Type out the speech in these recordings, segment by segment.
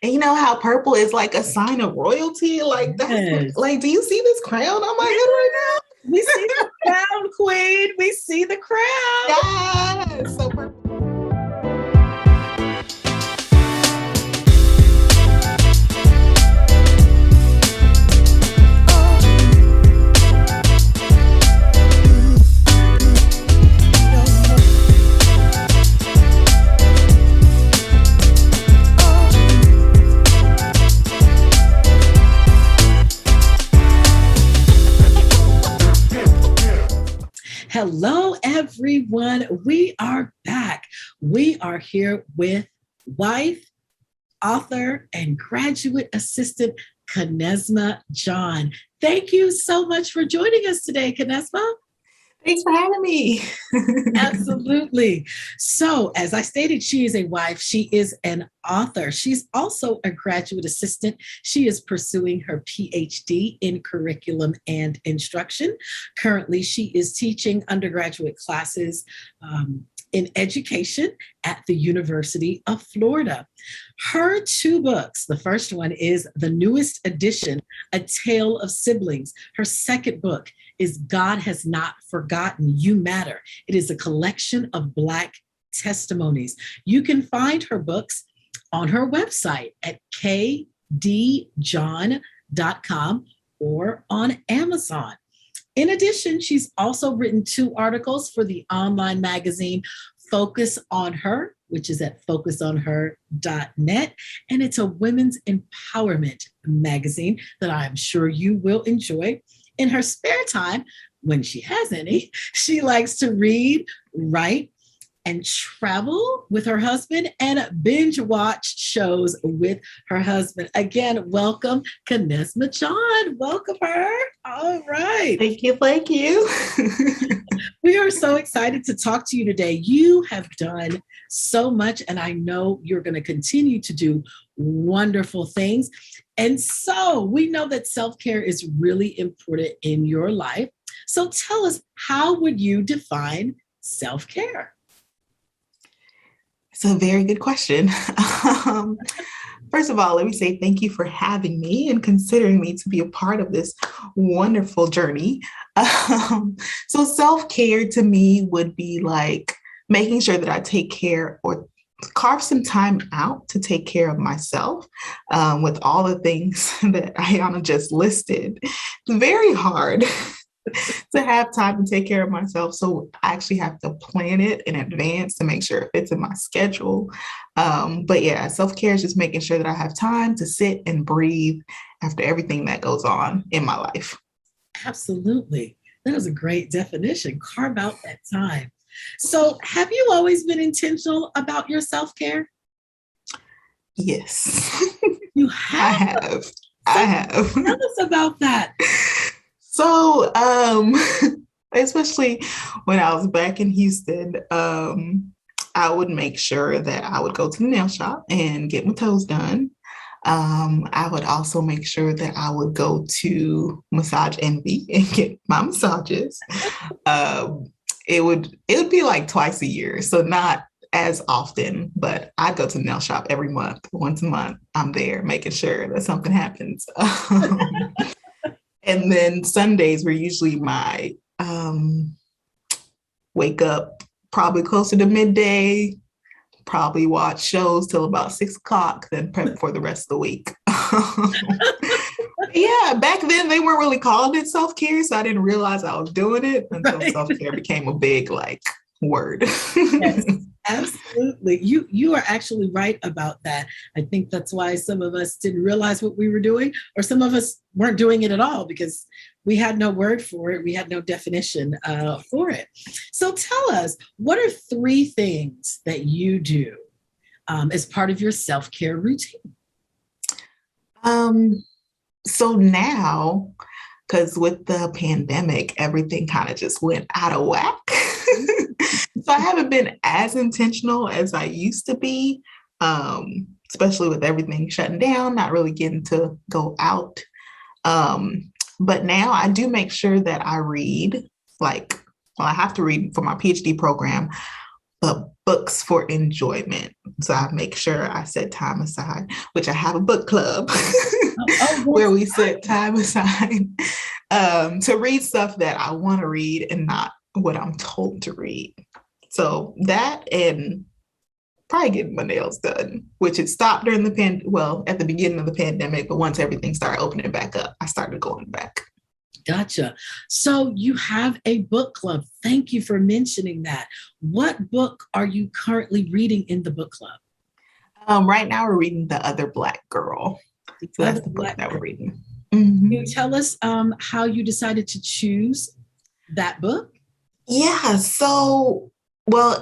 And you know how purple is like a sign of royalty? Like Yes. like, do you see this crown on my head right We see the crown, Queen. We see the crown. now? Yes. So purple. Hello, everyone. We are back. We are here with wife, author, and graduate assistant Kenesma John. Thank you so much for joining us today, Kenesma. Thanks for having me. Absolutely. So, as I stated, she is a wife. She is an author. She's also a graduate assistant. She is pursuing her Ph.D. in curriculum and instruction. Currently, she is teaching undergraduate classes in education at the University of Florida. Her two books, the first one is the newest edition, A Tale of Siblings. Her second book is God Has Not Forgotten You Matter. It is a collection of Black testimonies. You can find her books on her website at kdjohn.com or on Amazon. In addition, she's also written 2 articles for the online magazine Focus on Her, which is at focusonher.net. And it's a women's empowerment magazine that I'm sure you will enjoy. In her spare time, when she has any, she likes to read, write, and travel with her husband and binge watch shows with her husband. Again, welcome, Kenesma John. Welcome her. All right. Thank you. Thank you. We are so excited to talk to you today. You have done so much, and I know you're going to continue to do wonderful things. And so we know that self-care is really important in your life. So tell us, how would you define self-care? It's a very good question. First of all, let me say thank you for having me and considering me to be a part of this wonderful journey. So self-care to me would be like making sure that I take care or carve some time out to take care of myself with all the things that Ayana just listed. It's very hard to have time to take care of myself. So I actually have to plan it in advance to make sure it fits in my schedule. But yeah, self-care is just making sure that I have time to sit and breathe after everything that goes on in my life. Absolutely. That was a great definition. Carve out that time. So have you always been intentional about your self-care? Yes. You have? I have. Tell us about that. So, especially when I was back in Houston, I would make sure that I would go to the nail shop and get my toes done. I would also make sure that I would go to Massage Envy and get my massages. It would be like twice a year, so not as often, but I go to the nail shop every month. Once a month, I'm there making sure that something happens. And then Sundays were usually my wake up probably closer to midday, probably watch shows till about 6 o'clock, then prep for the rest of the week. Yeah, back then they weren't really calling it self-care, so I didn't realize I was doing it until self-care became a big word. Yes, absolutely. You are actually right about that. I think that's why some of us didn't realize what we were doing, or some of us weren't doing it at all because we had no word for it. We had no definition for it. So tell us, what are 3 things that you do as part of your self-care routine? So now, because with the pandemic, everything kind of just went out of whack. So I haven't been as intentional as I used to be, especially with everything shutting down, not really getting to go out. But now I do make sure that I read, I have to read for my PhD program, but books for enjoyment. So I make sure I set time aside, which I have a book club where Yes. we set time aside to read stuff that I want to read and not what I'm told to read. So that and probably getting my nails done, which it stopped during at the beginning of the pandemic, but once everything started opening back up, I started going back. Gotcha. So you have a book club. Thank you for mentioning that. What book are you currently reading in the book club? Right now, we're reading The Other Black Girl. The So that's Other the book Black that we're Girl. reading. Can Mhm. you tell us how you decided to choose that book? Yeah.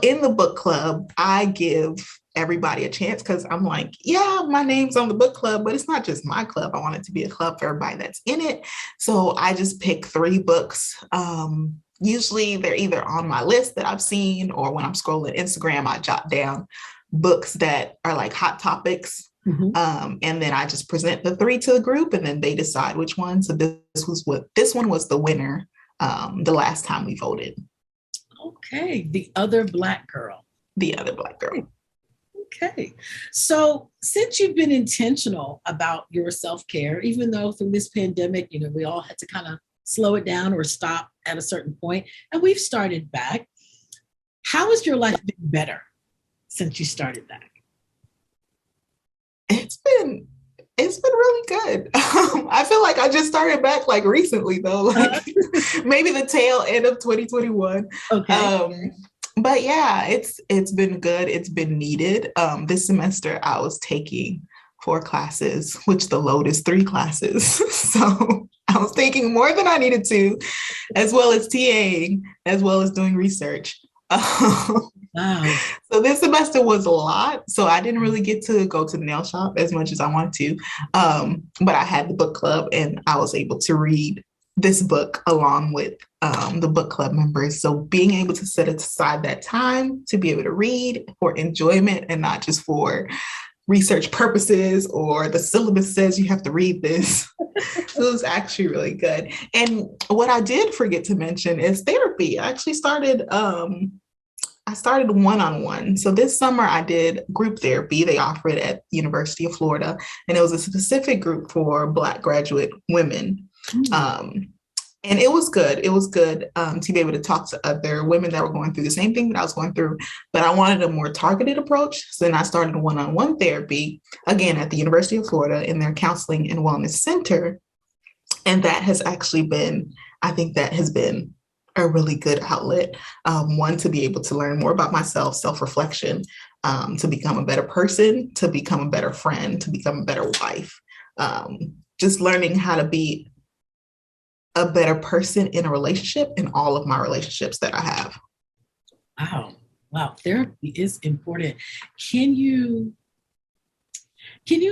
In the book club, I give everybody a chance because I'm like, yeah, my name's on the book club, but it's not just my club. I want it to be a club for everybody that's in it. So I just pick three books. Usually they're either on my list that I've seen, or when I'm scrolling Instagram, I jot down books that are like hot topics. Mhm. And then I just present the three to the group, and then they decide which one. So this one was the winner the last time we voted. Okay, The Other Black Girl. The Other Black Girl. Okay. So, since you've been intentional about your self care, even though through this pandemic, we all had to kind of slow it down or stop at a certain point, and we've started back, how has your life been better since you started back? It's been it's been really good. I feel like I just started back like recently though, like maybe the tail end of 2021. Okay. But yeah, it's been good. It's been needed. This semester I was taking 4 classes, which the load is 3 classes. So I was taking more than I needed to, as well as TAing, as well as doing research. Wow. So this semester was a lot. So I didn't really get to go to the nail shop as much as I wanted to. But I had the book club and I was able to read this book along with the book club members. So being able to set aside that time to be able to read for enjoyment and not just for research purposes or the syllabus says you have to read this. It was actually really good. And what I did forget to mention is therapy. I started one-on-one. So this summer I did group therapy. They offer it at the University of Florida, and it was a specific group for Black graduate women. And it was good. It was good to be able to talk to other women that were going through the same thing that I was going through, but I wanted a more targeted approach. So then I started one-on-one therapy, again, at the University of Florida in their counseling and wellness center. And that has actually been, I think that has been a really good outlet. One, to be able to learn more about myself, self-reflection, to become a better person, to become a better friend, to become a better wife. Just learning how to be a better person in a relationship in all of my relationships that I have. Wow. Wow. Therapy is important. Can you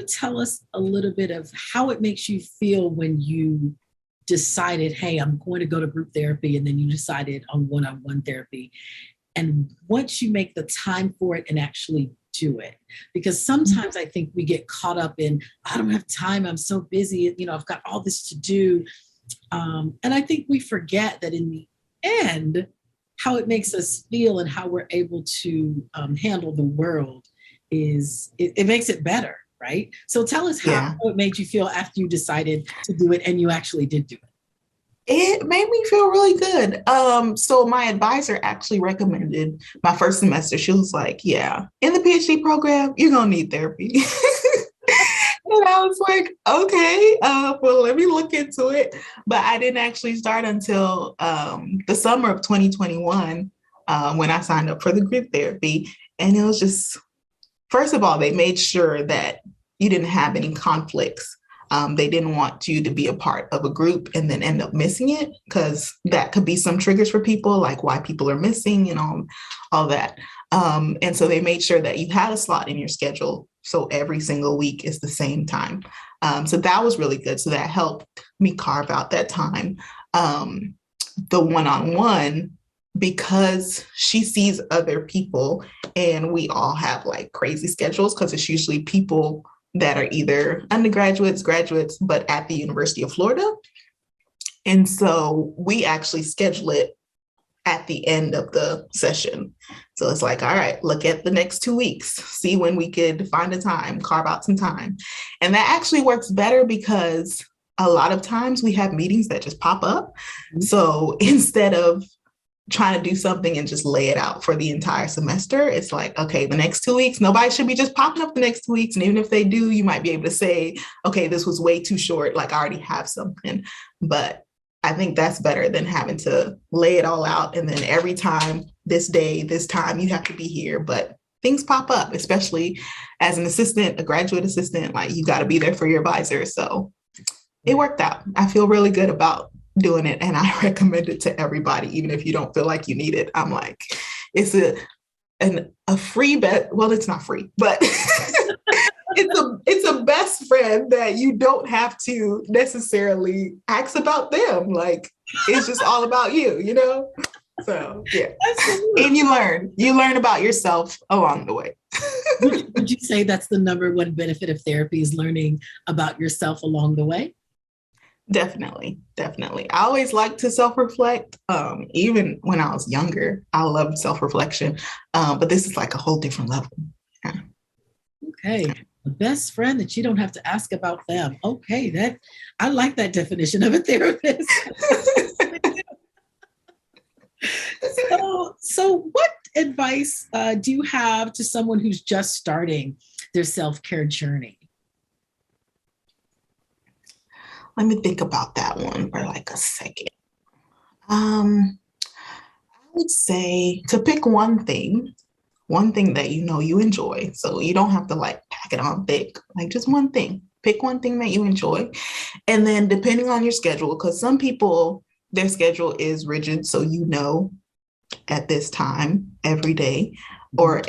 tell us a little bit of how it makes you feel when you decided, hey, I'm going to go to group therapy, and then you decided on one-on-one therapy? And once you make the time for it and actually do it, because sometimes I think we get caught up in, I don't have time, I'm so busy, I've got all this to do. And I think we forget that in the end, how it makes us feel and how we're able to handle the world it makes it better, right? So tell us how it made you feel after you decided to do it and you actually did do it. It made me feel really good. So my advisor actually recommended my first semester. She was like, yeah, in the PhD program, you're going to need therapy. And I was like, okay, well, let me look into it. But I didn't actually start until the summer of 2021 when I signed up for the group therapy. And it was just, first of all, they made sure that you didn't have any conflicts. They didn't want you to be a part of a group and then end up missing it, because that could be some triggers for people, like why people are missing and all that. And so they made sure that you had a slot in your schedule. So every single week is the same time. So that was really good. So that helped me carve out that time. The one-on-one, because she sees other people and we all have like crazy schedules, because it's usually people that are either undergraduates, graduates, but at the University of Florida. And so we actually schedule it at the end of the session. So it's like, all right, look at the next 2 weeks, see when we could find a time, carve out some time. And that actually works better because a lot of times we have meetings that just pop up. So instead of trying to do something and just lay it out for the entire semester, it's like, okay, the next 2 weeks, nobody should be just popping up the next 2 weeks. And even if they do, you might be able to say, okay, this was way too short. Like I already have something. But I think that's better than having to lay it all out. And then every time, this day, this time, you have to be here. But things pop up, especially as an assistant, a graduate assistant, like you got to be there for your advisor. So it worked out. I feel really good about doing it, and I recommend it to everybody, even if you don't feel like you need it. I'm like, it's a free bet. Well, it's not free, but it's a best friend that you don't have to necessarily ask about them. Like it's just all about you, you know? So yeah. Absolutely. And you learn about yourself along the way. Would you say that's the number one benefit of therapy, is learning about yourself along the way? Definitely. I always like to self-reflect. Even when I was younger, I loved self-reflection. But this is like a whole different level. Yeah. Okay. The best friend that you don't have to ask about them. Okay, I like that definition of a therapist. So what advice do you have to someone who's just starting their self-care journey? Let me think about that one for like a second. I would say to pick one thing that you enjoy. So you don't have to like pack it on thick, like just one thing. Pick one thing that you enjoy. And then depending on your schedule, because some people, their schedule is rigid. So at this time every day or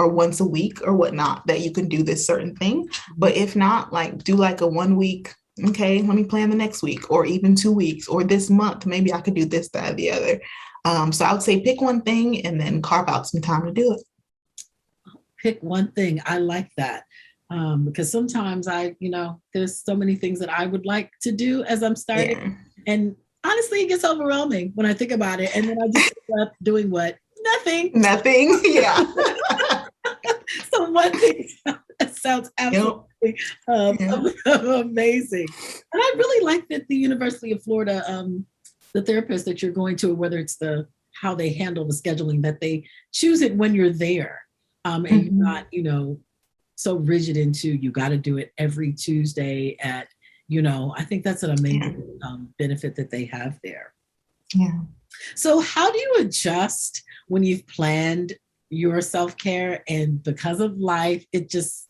once a week or whatnot that you can do this certain thing. But if not, like do like a 1 week. Okay, let me plan the next week or even 2 weeks or this month. Maybe I could do this, that, or the other. So I would say pick one thing and then carve out some time to do it. Pick one thing. I like that. Because sometimes there's so many things that I would like to do as I'm starting. Yeah. And honestly, it gets overwhelming when I think about it. And then I just end up doing what? Nothing. Yeah. So one thing sounds absolutely amazing. And I really like that the University of Florida, the therapist that you're going to, whether it's how they handle the scheduling, that they choose it when you're there. And you're not, so rigid into you got to do it every Tuesday at, I think that's an amazing benefit that they have there. Yeah. So how do you adjust when you've planned your self-care and because of life, it just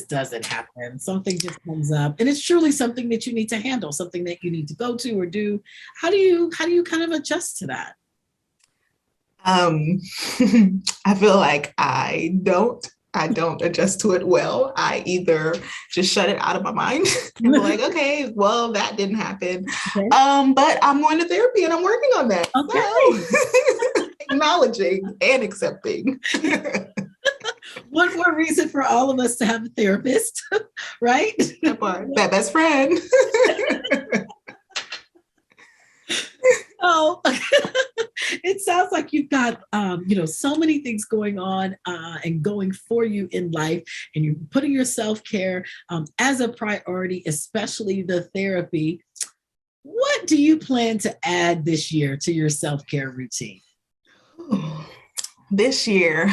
doesn't happen. Something just comes up and it's truly something that you need to handle, something that you need to go to or do. How do you kind of adjust to that? I feel like I don't adjust to it well. I either just shut it out of my mind and be like, okay, well, that didn't happen. Okay. But I'm going to therapy and I'm working on that. Okay. So, acknowledging and accepting. One more reason for all of us to have a therapist, right? That best friend. Oh, it sounds like you've got, so many things going on and going for you in life, and you're putting your self-care as a priority, especially the therapy. What do you plan to add this year to your self-care routine? This year,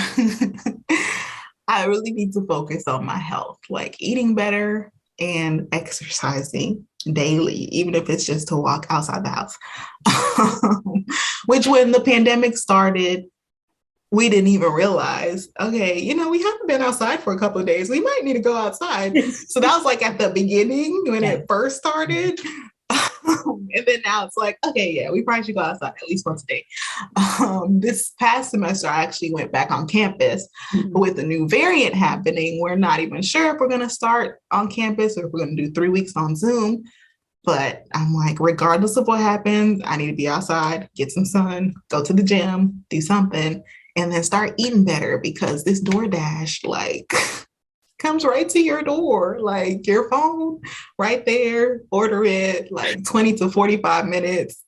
I really need to focus on my health, like eating better and exercising daily, even if it's just to walk outside the house. Which when the pandemic started, we didn't even realize, okay, we haven't been outside for a couple of days. We might need to go outside. So that was like at the beginning when it first started. And then now it's like, okay, yeah, we probably should go outside at least once a day. This past semester, I actually went back on campus. But with the new variant happening, we're not even sure if we're going to start on campus or if we're going to do 3 weeks on Zoom. But I'm like, regardless of what happens, I need to be outside, get some sun, go to the gym, do something, and then start eating better because this DoorDash, like, comes right to your door, like your phone right there. Order it like 20 to 45 minutes.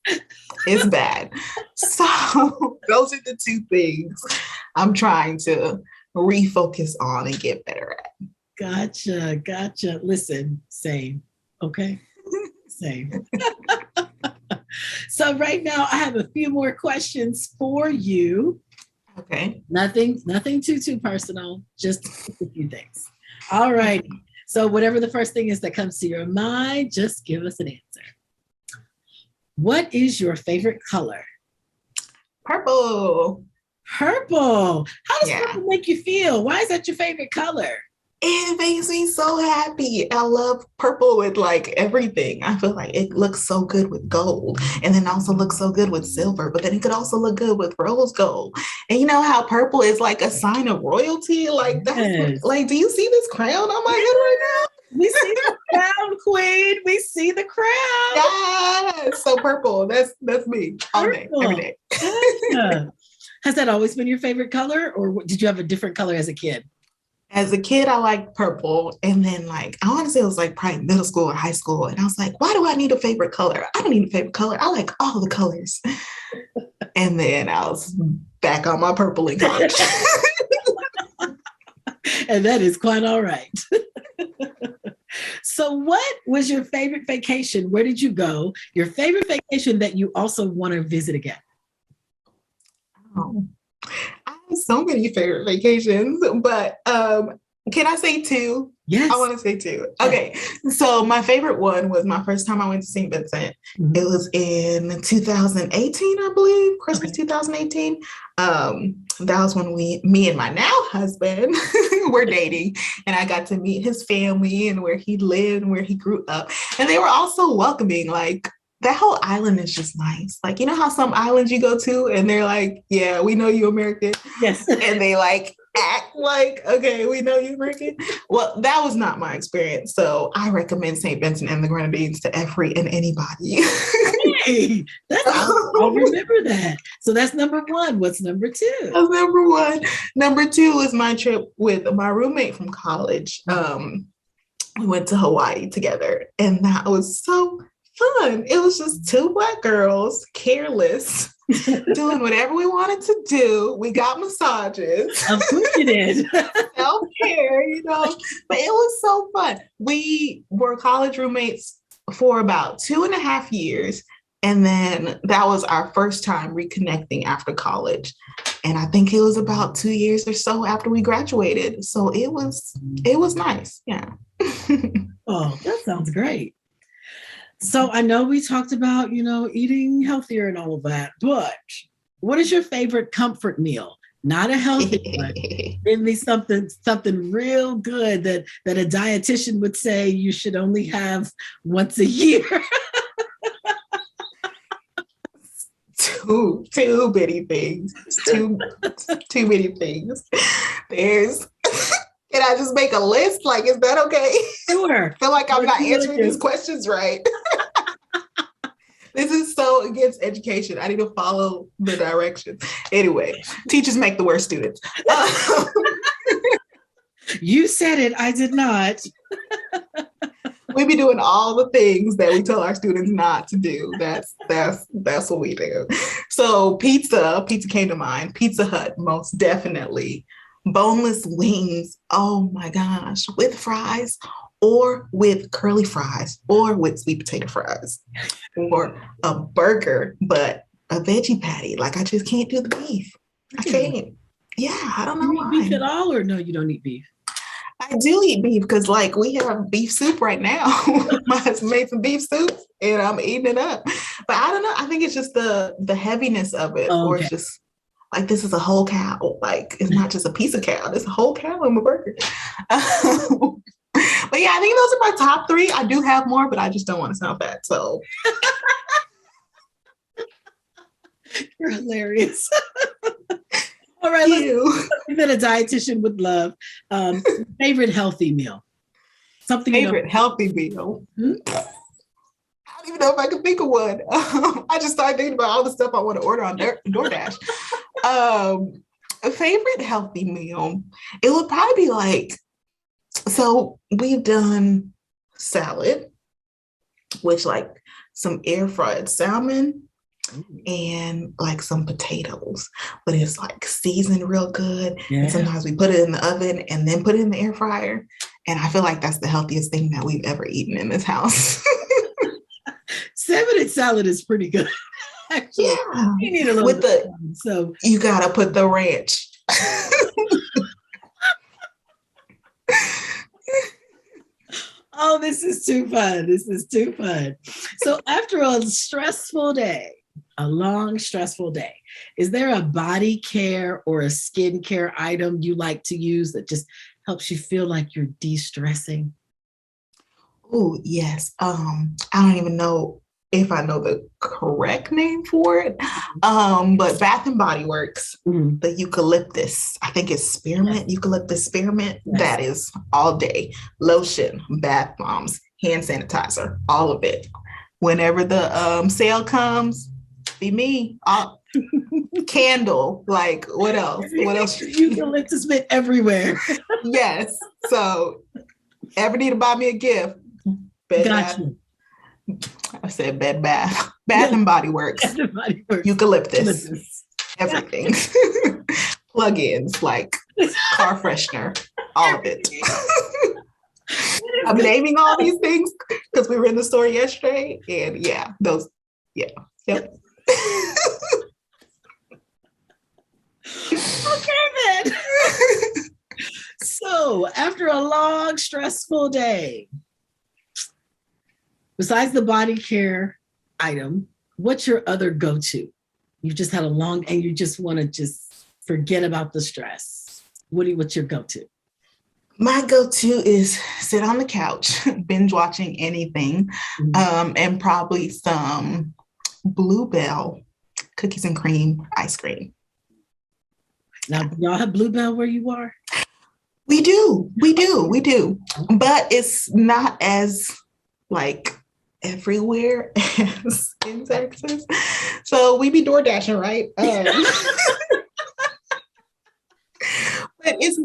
It's bad. So those are the two things I'm trying to refocus on and get better at. Gotcha. Listen, same. Okay. Same. So right now I have a few more questions for you. Okay. Nothing too personal, just a few things. All right. So whatever the first thing is that comes to your mind, just give us an answer. What is your favorite color? Purple. Purple. How does Yeah. purple make you feel? Why is that your favorite color? It makes me so happy. I love purple with like everything. I feel like it looks so good with gold and then also looks so good with silver, but then it could also look good with rose gold. And you know how purple is like a sign of royalty? Like that's Yes. like, do you see this crown on my head right now? We see the crown, queen. We see the crown. Yes. So purple. That's me all day, every day. Gotcha. Has that always been your favorite color, or did you have a different color as a kid? As a kid, I liked purple. And then, like, I want to say it was like probably middle school or high school. And I was like, why do I need a favorite color? I don't need a favorite color. I like all the colors. And then I was back on my purple in college. And that is quite all right. So, what was your favorite vacation? Where did you go? Your favorite vacation that you also want to visit again? Oh, I have so many favorite vacations, but can I say two? Yes. I want to say two. Okay. So my favorite one was my first time I went to St. Vincent. Mm-hmm. It was in 2018, I believe, Christmas 2018. That was when me and my now husband were dating, and I got to meet his family and where he lived and where he grew up. And they were also welcoming. Like, that whole island is just nice. Like, you know how some islands you go to and they're like, yeah, we know you American. Yes. And they like act like, okay, we know you American. Well, that was not my experience. So I recommend St. Vincent and the Grenadines to every and anybody. Hey, I'll remember that. So that's number one. What's number two? That's number one. Number two is my trip with my roommate from college. We went to Hawaii together, and that was so fun. It was just two Black girls, careless, doing whatever we wanted to do. We got massages. Of course you did. Self-care, but it was so fun. We were college roommates for about 2.5 years. And then that was our first time reconnecting after college. And I think it was about 2 years or so after we graduated. So it was nice. Yeah. Oh, that sounds great. So I know we talked about, eating healthier and all of that, but what is your favorite comfort meal? Not a healthy one. Give me something real good that a dietitian would say you should only have once a year. Too many things. Too many things. Can I just make a list? Like, is that okay? Sure. I feel like I'm not answering these questions right. This is so against education. I need to follow the directions. Anyway, teachers make the worst students. You said it. I did not. We be doing all the things that we tell our students not to do. That's what we do. So pizza came to mind. Pizza Hut, most definitely. Boneless wings. Oh my gosh. With fries or with curly fries or with sweet potato fries or a burger, but a veggie patty. Like, I just can't do the beef. I can't. Yeah, I don't know why. You eat beef at all, or no, you don't eat beef? I do eat beef because, like, we have beef soup right now. My husband made some beef soup and I'm eating it up. But I don't know. I think it's just the heaviness of it, or it's just like, this is a whole cow. Like, it's not just a piece of cow. There's a whole cow in my burger. But yeah, I think those are my top three. I do have more, but I just don't want to sound fat. So you're hilarious. All right, let's that a dietitian would love. Favorite healthy meal? Something. Favorite healthy meal. Hmm? I don't even know if I can think of one. I just started thinking about all the stuff I want to order on DoorDash. A favorite healthy meal, it would probably be like So we've done salad, which like some air fried salmon and like some potatoes, but it's like seasoned real good. And Yeah. sometimes we put it in the oven and then put it in the air fryer. And I feel like that's the healthiest thing that we've ever eaten in this house. Salmon salad is pretty good. Actually, Yeah. you need a little With bit of the, salmon, so you gotta put the ranch. oh, this is too fun. This is too fun. So after a stressful day, a long, stressful day, is there a body care or a skincare item you like to use that just helps you feel like you're de-stressing? Oh, yes. I don't even know if I know the correct name for it. But Bath and Body Works, Mhm. the eucalyptus, I think it's spearmint, eucalyptus spearmint. Yes. That is all day. Lotion, bath bombs, hand sanitizer, all of it. Whenever the sale comes, be me. Candle, like what else? What else? Eucalyptus been everywhere. Yes. So ever need to buy me a gift? Bed Got Bath. you. I said Bed Bath. Bath and Body Works. Body Works. Eucalyptus. Eucalyptus. Everything. Plugins like car freshener, all of it. I'm naming all these things because we were in the store yesterday, and yeah, those, yeah, yep. Okay, then. So, after a long, stressful day, besides the body care item, what's your other go-to? You've just had a long, and you just want to just forget about the stress. What's your go-to? My go-to is sit on the couch, binge watching anything, and probably some Bluebell cookies and cream ice cream. Now, do y'all have Bluebell where you are? We do. But it's not as like everywhere as in Texas. So we be door dashing, right? But it's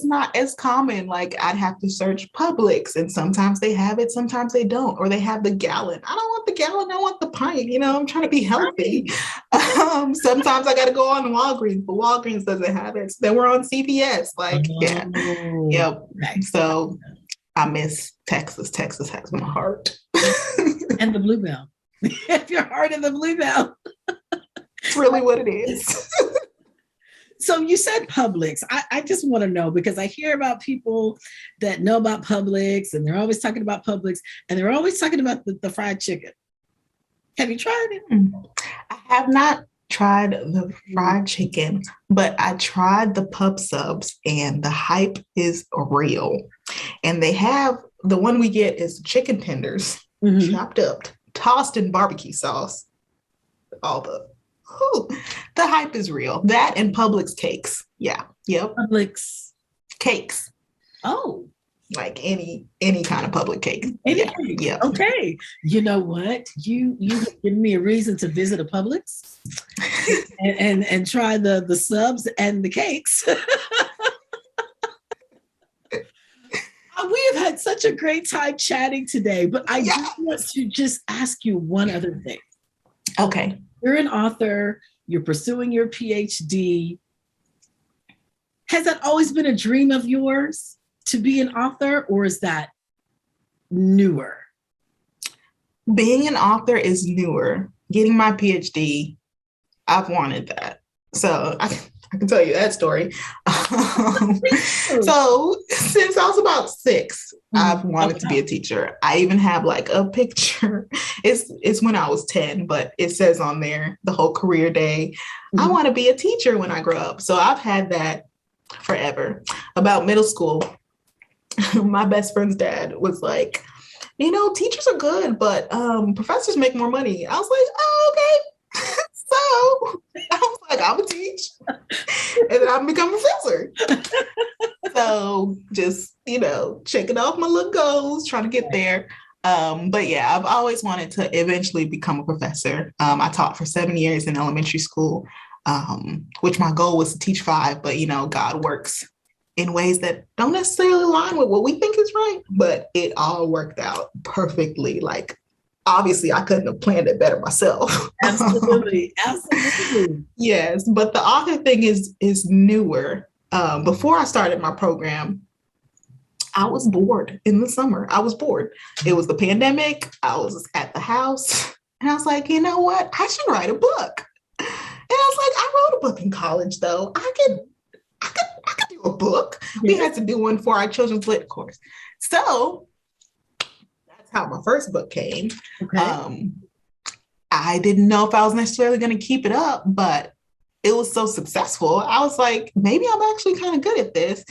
not as common. Like I'd have to search Publix, and sometimes they have it, sometimes they don't, or they have the gallon. I don't want the gallon, I want the pint. I'm trying to be healthy. Sometimes I got to go on Walgreens, but Walgreens doesn't have it. So then we're on CVS. Like, yeah, yep. Right. So I miss Texas. Texas has my heart. And the Bluebell. If your heart in the Bluebell. It's really what it is. So you said Publix. I just want to know because I hear about people that know about Publix and they're always talking about Publix and they're always talking about the fried chicken. Have you tried it? I have not tried the fried chicken, but I tried the pub subs and the hype is real. And they have, the one we get is chicken tenders, chopped up, tossed in barbecue sauce, all the hype is real. That and Publix cakes. Yeah. Yep. Publix cakes. Oh. Like any kind of public cake. Yeah. Okay. You know what? You have given me a reason to visit a Publix and try the subs and the cakes. We have had such a great time chatting today, but I do want to just ask you one other thing. Okay. You're an author, you're pursuing your PhD. Has that always been a dream of yours to be an author, or is that newer? Being an author is newer. Getting my PhD, I've wanted that. So I can tell you that story. So since I was about 6, I've wanted to be a teacher. I even have like a picture. It's when I was 10, but it says on there the whole career day. I want to be a teacher when I grow up. So I've had that forever. About middle school, my best friend's dad was like, teachers are good, but professors make more money. I was like, oh, okay. So I was like, I'm gonna teach and then I'm gonna become a professor. So just, checking off my little goals, trying to get there. But yeah, I've always wanted to eventually become a professor. I taught for 7 years in elementary school, which my goal was to teach 5, but God works in ways that don't necessarily align with what we think is right, but it all worked out perfectly. Like, obviously, I couldn't have planned it better myself. Absolutely. Absolutely. Yes, but the author thing is newer. Before I started my program, I was bored in the summer. I was bored. It was the pandemic. I was at the house, and I was like, you know what? I should write a book. And I was like, I wrote a book in college, though. I could do a book. We had to do one for our children's lit course. So that's how my first book came. Okay. I didn't know if I was necessarily going to keep it up, but it was so successful. I was like, maybe I'm actually kind of good at this.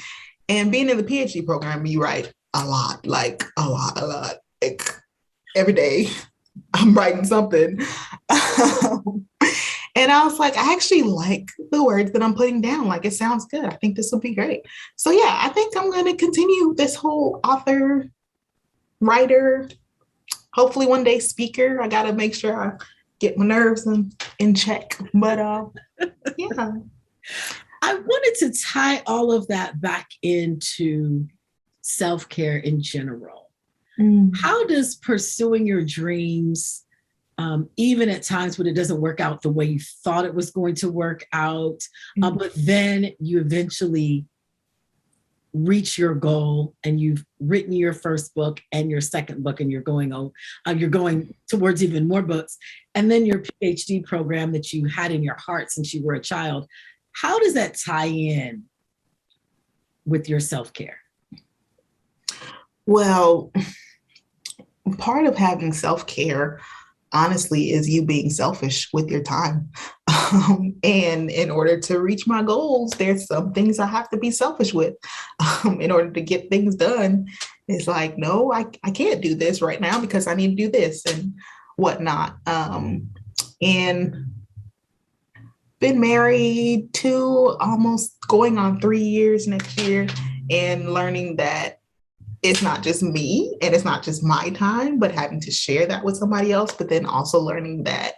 And being in the PhD program, you write a lot, like a lot. Like every day, I'm writing something. And I was like, I actually like the words that I'm putting down. Like, it sounds good. I think this will be great. So yeah, I think I'm going to continue this whole author, writer, hopefully one day speaker. I got to make sure I get my nerves in check. But yeah. I wanted to tie all of that back into self-care in general. How does pursuing your dreams, even at times when it doesn't work out the way you thought it was going to work out, but then you eventually reach your goal and you've written your first book and your second book and you're going towards even more books, and then your PhD program that you had in your heart since you were a child, how does that tie in with your self-care? Well, part of having self-care, honestly, is you being selfish with your time. And in order to reach my goals, there's some things I have to be selfish with in order to get things done. It's like, no, I can't do this right now because I need to do this and whatnot. And been married 2, almost going on 3 years next year, and learning that it's not just me and it's not just my time, but having to share that with somebody else. But then also learning that,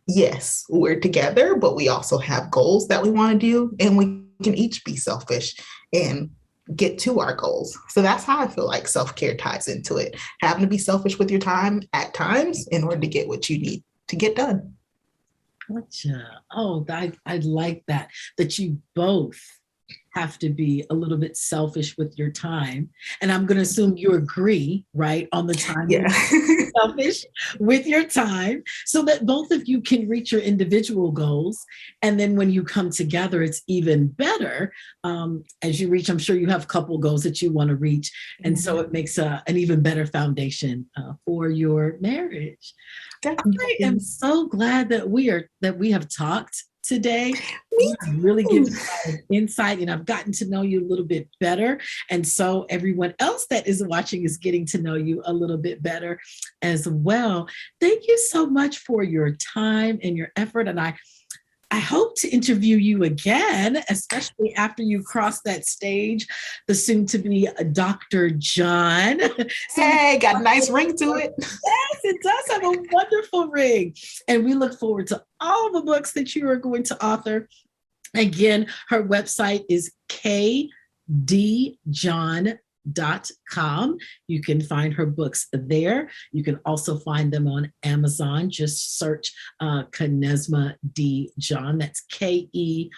yes, we're together, but we also have goals that we want to do, and we can each be selfish and get to our goals. So that's how I feel like self-care ties into it. Having to be selfish with your time at times in order to get what you need to get done. Gotcha. Oh, I like that you both have to be a little bit selfish with your time. And I'm going to assume you agree, right, on the time. Yeah. Selfish with your time so that both of you can reach your individual goals. And then when you come together, it's even better. As you reach, I'm sure you have a couple goals that you want to reach. And so it makes an even better foundation for your marriage. Definitely. I am so glad that we have talked today. You really give insight, and I've gotten to know you a little bit better. And so everyone else that is watching is getting to know you a little bit better as well. Thank you so much for your time and your effort. And I hope to interview you again, especially after you cross that stage, the soon to be Dr. John. Hey, got a nice ring to it. Yes, it does have a wonderful ring. And we look forward to all the books that you are going to author. Again, her website is kdjohn.com. You can find her books there. You can also find them on Amazon. Just search Kenesma D. John. That's KENESMA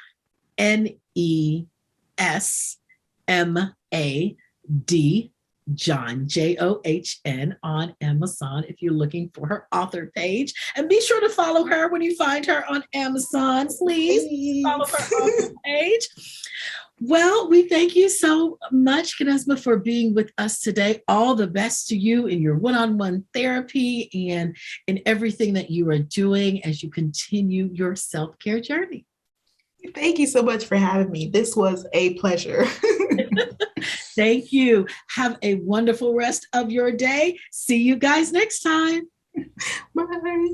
John, JOHN, on Amazon if you're looking for her author page. And be sure to follow her when you find her on Amazon. Please follow her author page. Well, we thank you so much, Kenesma, for being with us today. All the best to you in your one-on-one therapy and in everything that you are doing as you continue your self-care journey. Thank you so much for having me. This was a pleasure. Thank you. Have a wonderful rest of your day. See you guys next time. Bye.